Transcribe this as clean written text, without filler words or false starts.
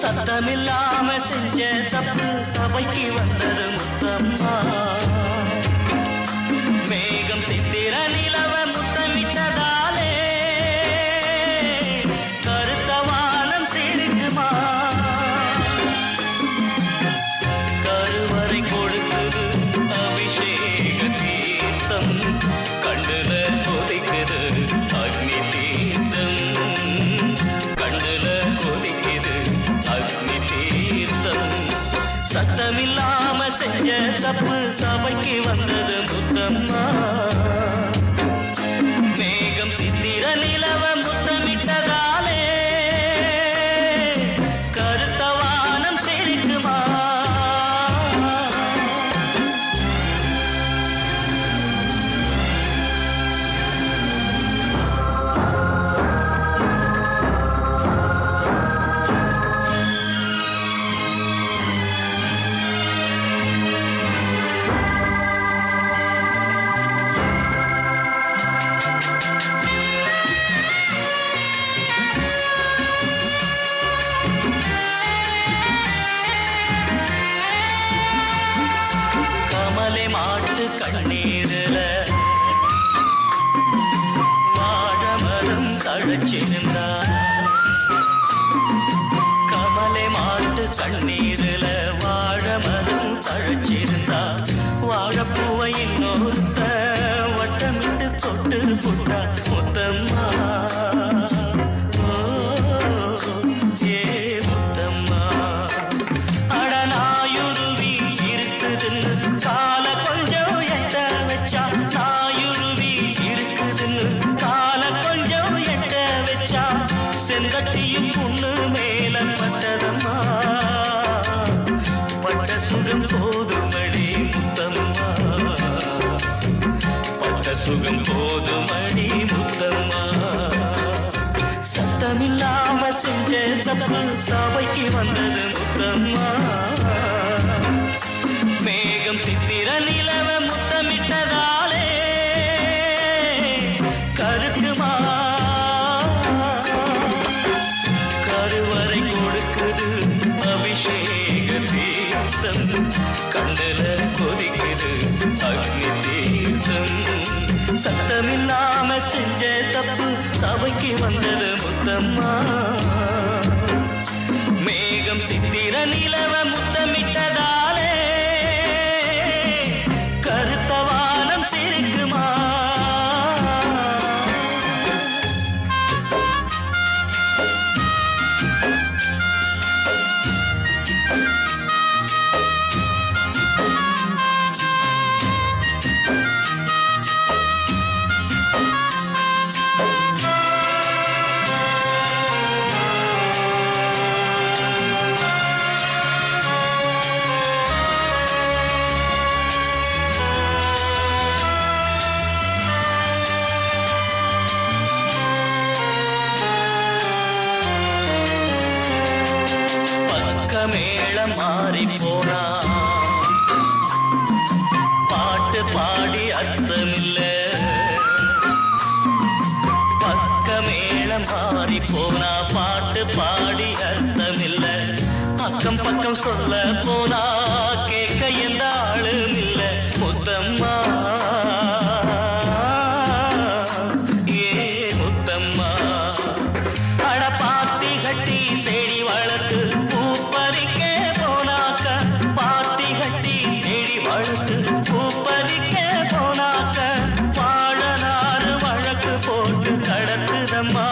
சத்தமில்லாம செஞ்ச தப்பு சபைக்கு வந்தது முத்தம்மா. மேகம் சித்திர நிலவ முத்தமிட்டதாலே கருத்த வானம் சிரிக்குமா. கருவறை கொடுக்குது அபிஷேக தீர்த்தம், கண்ணுல கொதிக்குது அக்னி தீர்த்தம், கண்ணுல கொதிக்குது அக்னி தீர்த்தம். சத்தமில்லாம செஞ்ச தப்பு சபைக்கு வந்தது முத்தம்மா. மேகம் சித்திர நிலவ முத்தமிட்டதாலே கருத்த வானம் சிரிக்குமா. கமலை மாட்டு கண்ணீரில வாழமரம் தழைச்சிருந்தா. கமலை மாட்டு கண்ணீரில வாழமரம் தழைச்சிருந்தா. வாழப்பூவை இன்னொருத்த வட்டமிட்டு தொட்டு புட்டா முத்தம்மா. ஓ ஏ முத்தம்மா. அடநாயுருவி இருக்குதுன்னு கால கொஞ்சம் எட்ட வச்சா. நாயுருவி இருக்குதுன்னு கால கொஞ்சம் எட்ட வச்சா. செந்தட்டியும் புண்ணு மேல பட்டதம்மா. பட்ட சுகம் போதுமடி முத்தம்மா. பட்ட சுகம் போதுமடி முத்தம்மா. சத்தமில்லாம செஞ்ச தப்பு சபைக்கு வந்தது முத்தம்மா. மேகம் சித்திர நிலவ முத்தமிட்டதாலே கருக்குமா. கருவறை கொடுக்குது அபிஷேக தீர்த்தம், கண்ணுல கொதிக்குது அக்னி தீர்த்தம். சத்தமில்லாம செஞ்ச தப்பு சபைக்கு வந்தது முத்தம்மா. மேகம் சித்திர நிலவ முத்தமிட்டதாலே கருத்த வானம் சிரிக்குமா. மேளம் மாறி போனா பாட்டு பாடி அர்த்தமில்ல. பக்க மேளம் மாறி போனா பாட்டு பாடி அர்த்தமில்ல. அக்கம் பக்கம் சொல்ல போனா கேட்க எந்த ஆளும் இல்ல முத்தம்மா. ஏ முத்தம்மா. அட பாத்தி கட்டி செடி வளர்த்து பூப்பறிக்க போனாக்க. பாத்தி கட்டி செடி வளர்த்து பூப்பறிக்க போனாக்க. வாழ நாறு வழக்கு போட்டு கடக்குதம்மா.